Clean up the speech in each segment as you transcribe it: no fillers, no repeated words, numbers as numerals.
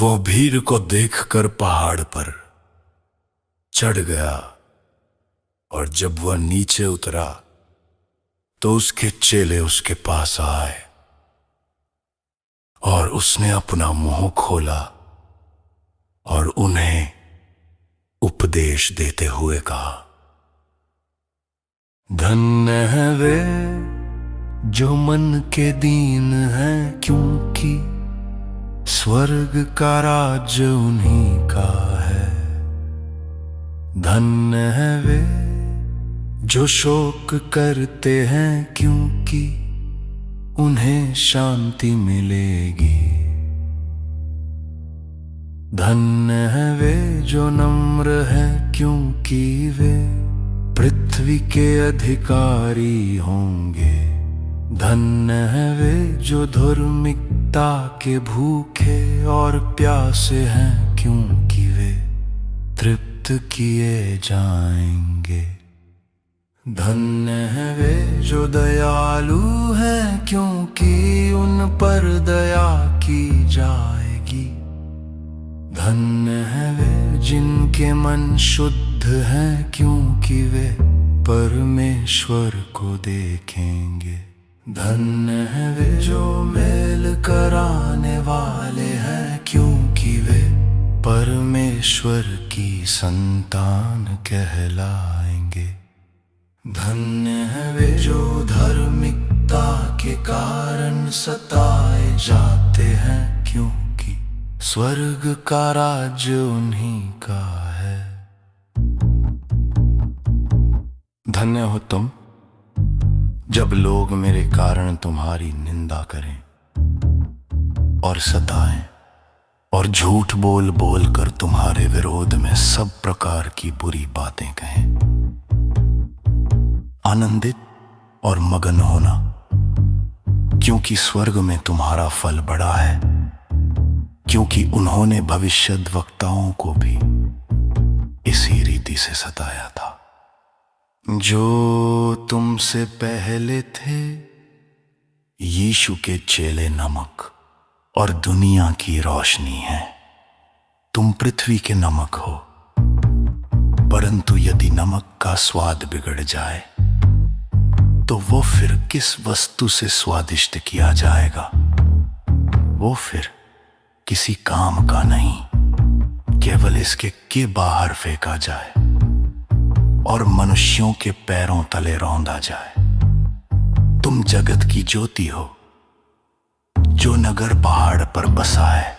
वो भीड़ को देखकर पहाड़ पर चढ़ गया, और जब वह नीचे उतरा तो उसके चेले उसके पास आए और उसने अपना मुंह खोला और उन्हें उपदेश देते हुए कहा, धन्य है वे जो मन के दीन हैं, क्योंकि स्वर्ग का राज्य उन्हीं का है। धन्य है वे जो शोक करते हैं, क्योंकि उन्हें शांति मिलेगी। धन्य है वे जो नम्र हैं, क्योंकि वे पृथ्वी के अधिकारी होंगे। धन्य है वे जो धार्मिकता के भूखे और प्यासे हैं, क्योंकि वे तृप्त किए जाएंगे। धन्य है वे जो दयालु हैं, क्योंकि उन पर दया की जाएगी। धन्य है वे जिनके मन शुद्ध हैं, क्योंकि वे परमेश्वर को देखेंगे। धन्य है वे जो मेल कराने वाले हैं, क्योंकि वे परमेश्वर की संतान कहलाएंगे। धन्य है वे जो धार्मिकता के कारण सताए जाते हैं, क्योंकि स्वर्ग का राज्य उन्हीं का है। धन्य हो तुम जब लोग मेरे कारण तुम्हारी निंदा करें और सताएं और झूठ बोल बोल कर तुम्हारे विरोध में सब प्रकार की बुरी बातें कहें। आनंदित और मगन होना, क्योंकि स्वर्ग में तुम्हारा फल बड़ा है, क्योंकि उन्होंने भविष्यद्वक्ताओं को भी इसी रीति से सताया था। जो तुमसे पहले थे यीशु के चेले नमक और दुनिया की रोशनी है। तुम पृथ्वी के नमक हो, परंतु यदि नमक का स्वाद बिगड़ जाए तो वो फिर किस वस्तु से स्वादिष्ट किया जाएगा? वो फिर किसी काम का नहीं, केवल इसके कि बाहर फेंका जाए और मनुष्यों के पैरों तले रौंदा जाए। तुम जगत की ज्योति हो। जो नगर पहाड़ पर बसा है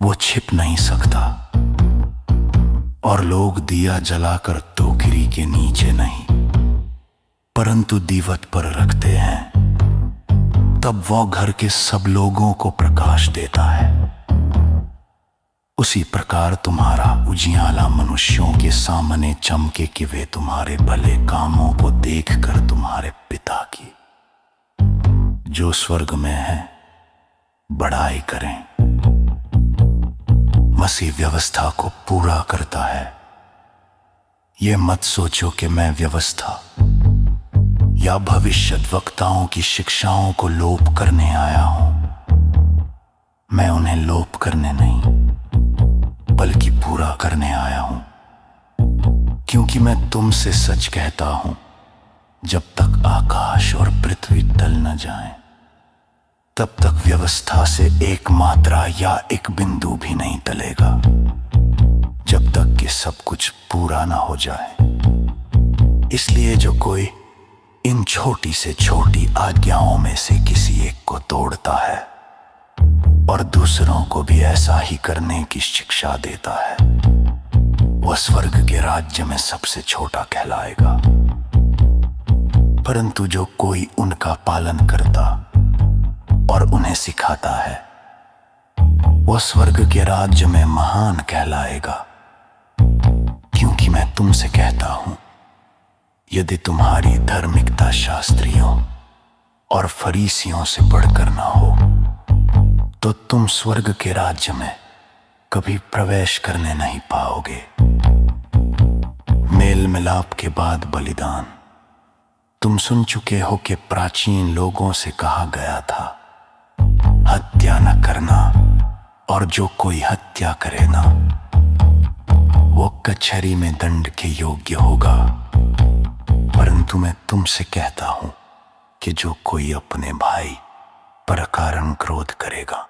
वो छिप नहीं सकता, और लोग दिया जलाकर टोकरी के नीचे नहीं, परंतु दीवट पर रखते हैं, तब वो घर के सब लोगों को प्रकाश देता है। उसी प्रकार तुम्हारा उजियाला मनुष्यों के सामने चमके कि वे तुम्हारे भले कामों को देखकर तुम्हारे पिता की जो स्वर्ग में है बड़ाई करें। मसीह व्यवस्था को पूरा करता है। ये मत सोचो कि मैं व्यवस्था या भविष्यद्वक्ताओं की शिक्षाओं को लोप करने आया हूं। मैं उन्हें लोप करने नहीं बल्कि पूरा करने आया हूं, क्योंकि मैं तुमसे सच कहता हूं, जब तक आकाश और पृथ्वी टल न जाएं, तब तक व्यवस्था से एक मात्रा या एक बिंदु भी नहीं टलेगा, जब तक कि सब कुछ पूरा ना हो जाए। इसलिए जो कोई इन छोटी से छोटी आज्ञाओं में से किसी एक को तोड़ता है और दूसरों को भी ऐसा ही करने की शिक्षा देता है, वह स्वर्ग के राज्य में सबसे छोटा कहलाएगा। परंतु जो कोई उनका पालन करता और उन्हें सिखाता है, वह स्वर्ग के राज्य में महान कहलाएगा। क्योंकि मैं तुमसे कहता हूं, यदि तुम्हारी धार्मिकता शास्त्रियों और फरीसियों से बढ़कर ना हो, तो तुम स्वर्ग के राज्य में कभी प्रवेश करने नहीं पाओगे। मेल मिलाप के बाद बलिदान। तुम सुन चुके हो कि प्राचीन लोगों से कहा गया था, हत्या न करना और जो कोई हत्या करे ना, वो कचहरी में दंड के योग्य होगा। परंतु मैं तुमसे कहता हूं कि जो कोई अपने भाई पर अकारण क्रोध करेगा,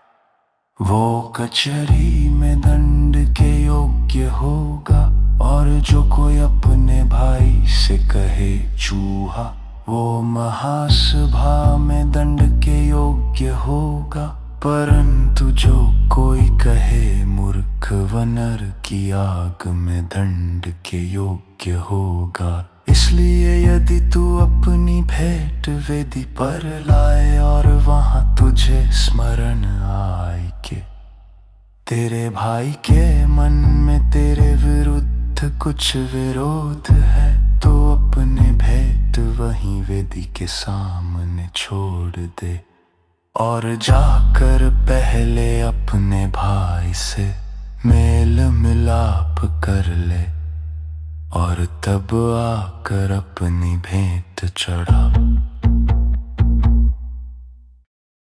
वो कचहरी में दंड के योग्य होगा। और जो कोई अपने भाई से कहे चूहा, वो महासभा में दंड के योग्य होगा। परंतु जो कोई कहे मूर्ख, वह नर की आग में दंड के योग्य होगा। इसलिए यदि तू अपनी भेंट वेदी पर लाए और वहां तुझे स्मरण आए कि तेरे भाई के मन में तेरे विरुद्ध कुछ विरोध है, तो अपने भेंट वहीं वेदी के सामने छोड़ दे और जाकर पहले अपने भाई से मेल मिलाप कर ले, और तब आकर अपनी भेंट चढ़ा।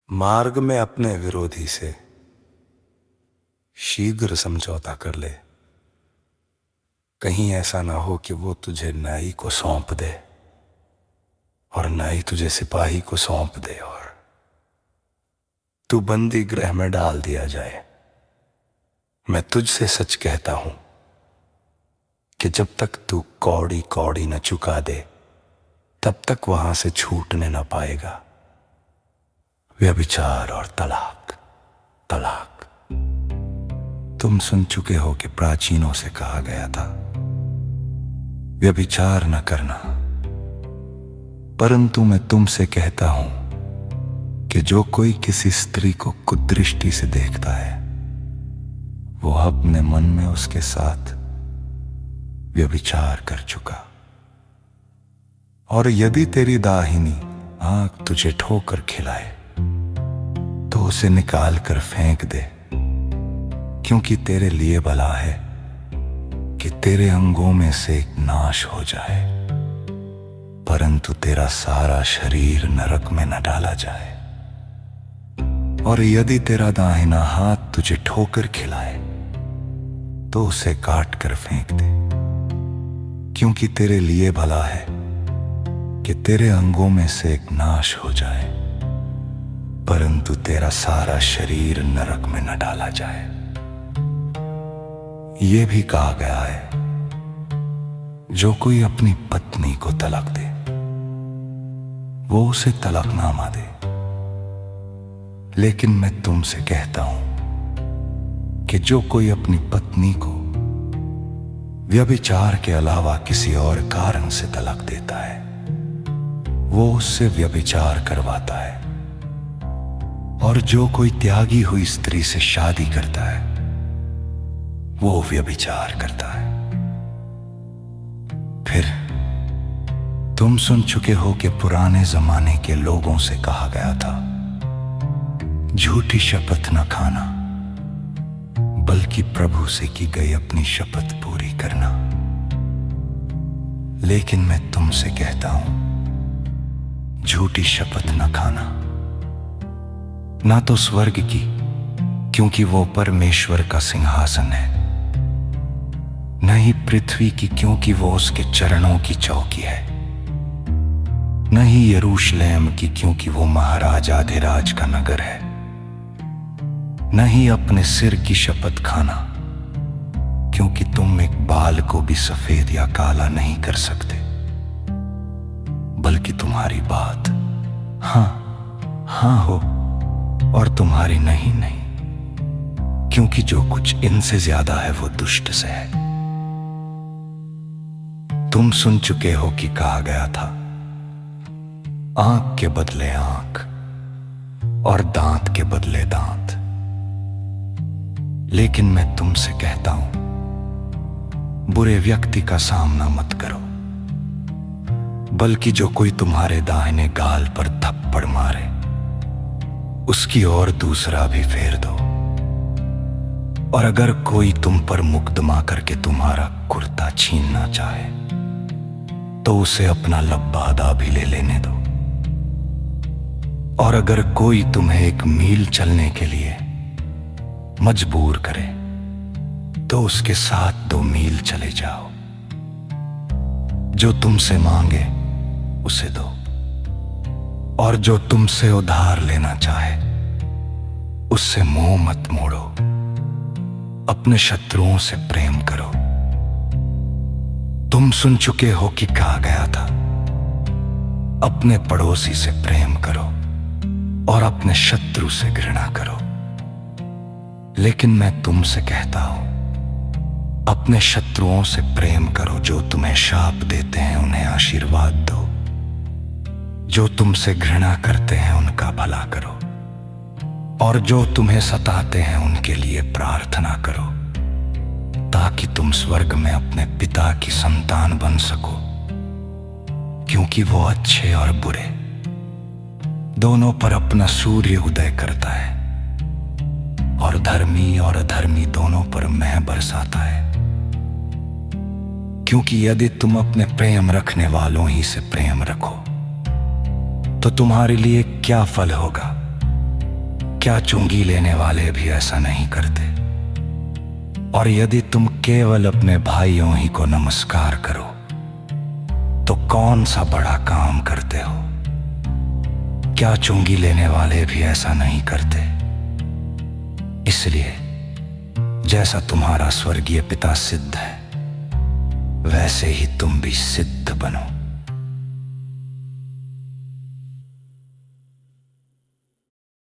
मार्ग में अपने विरोधी से शीघ्र समझौता कर ले, कहीं ऐसा ना हो कि वो तुझे नाई को सौंप दे और नाई तुझे सिपाही को सौंप दे और तू बंदी गृह में डाल दिया जाए। मैं तुझसे सच कहता हूं कि जब तक तू कौड़ी कौड़ी न चुका दे, तब तक वहां से छूटने न पाएगा। व्यभिचार और तलाक। तलाक तुम सुन चुके हो कि प्राचीनों से कहा गया था, व्यभिचार न करना। परंतु मैं तुमसे कहता हूं कि जो कोई किसी स्त्री को कुदृष्टि से देखता है, वो अपने मन में उसके साथ व्यभिचार कर चुका। और यदि तेरी दाहिनी आंख तुझे ठोकर खिलाए, तो उसे निकाल कर फेंक दे, क्योंकि तेरे लिए भला है कि तेरे अंगों में से एक नाश हो जाए, परंतु तेरा सारा शरीर नरक में न डाला जाए। और यदि तेरा दाहिना हाथ तुझे ठोकर खिलाए, तो उसे काट कर फेंक दे, क्योंकि तेरे लिए भला है कि तेरे अंगों में से एक नाश हो जाए, परंतु तेरा सारा शरीर नरक में न डाला जाए। ये भी कहा गया है, जो कोई अपनी पत्नी को तलाक दे, वो उसे तलाकनामा दे। लेकिन मैं तुमसे कहता हूं कि जो कोई अपनी पत्नी को व्यभिचार के अलावा किसी और कारण से तलाक देता है, वो उससे व्यभिचार करवाता है। और जो कोई त्यागी हुई स्त्री से शादी करता है, वो व्यभिचार करता है। फिर तुम सुन चुके हो कि पुराने जमाने के लोगों से कहा गया था, झूठी शपथ न खाना, बल्कि प्रभु से की गई अपनी शपथ पूरी करना। लेकिन मैं तुमसे कहता हूं, झूठी शपथ न खाना, ना तो स्वर्ग की, क्योंकि वो परमेश्वर का सिंहासन है, न ही पृथ्वी की, क्योंकि वो उसके चरणों की चौकी है, न ही यरूशलेम की, क्योंकि वो महाराज आधिराज का नगर है, न ही अपने सिर की शपथ खाना, क्योंकि तुम एक बाल को भी सफेद या काला नहीं कर सकते, बल्कि तुम्हारी बात हां हां हो और तुम्हारी नहीं नहीं, क्योंकि जो कुछ इनसे ज्यादा है वो दुष्ट से है। तुम सुन चुके हो कि कहा गया था, आंख के बदले आंख और दांत के बदले दांत। लेकिन मैं तुमसे कहता हूं, बुरे व्यक्ति का सामना मत करो, बल्कि जो कोई तुम्हारे दाहिने गाल पर थप्पड़ मारे, उसकी ओर दूसरा भी फेर दो। और अगर कोई तुम पर मुकदमा करके तुम्हारा कुर्ता छीनना चाहे, तो उसे अपना लब्बादा भी ले लेने दो। और अगर कोई तुम्हें 1 मील चलने के लिए मजबूर करे तो उसके साथ 2 मील चले जाओ। जो तुमसे मांगे उसे दो, और जो तुमसे उधार लेना चाहे उससे मुंह मत मोड़ो। अपने शत्रुओं से प्रेम करो। तुम सुन चुके हो कि कहा गया था, अपने पड़ोसी से प्रेम करो और अपने शत्रु से घृणा करो। लेकिन मैं तुमसे कहता हूं, अपने शत्रुओं से प्रेम करो। जो तुम्हें शाप देते हैं उन्हें आशीर्वाद दो। जो तुमसे घृणा करते हैं उनका भला करो, और जो तुम्हें सताते हैं उनके लिए प्रार्थना करो, ताकि तुम स्वर्ग में अपने पिता की संतान बन सको। क्योंकि वो अच्छे और बुरे दोनों पर अपना सूर्य उदय करता है, और धर्मी और अधर्मी दोनों पर मेंह बरसाता है। क्योंकि यदि तुम अपने प्रेम रखने वालों ही से प्रेम रखो तो तुम्हारे लिए क्या फल होगा? क्या चुंगी लेने वाले भी ऐसा नहीं करते? और यदि तुम केवल अपने भाइयों ही को नमस्कार करो तो कौन सा बड़ा काम करते हो? क्या चुंगी लेने वाले भी ऐसा नहीं करते? इसलिए जैसा तुम्हारा स्वर्गीय पिता सिद्ध है, वैसे ही तुम भी सिद्ध बनो।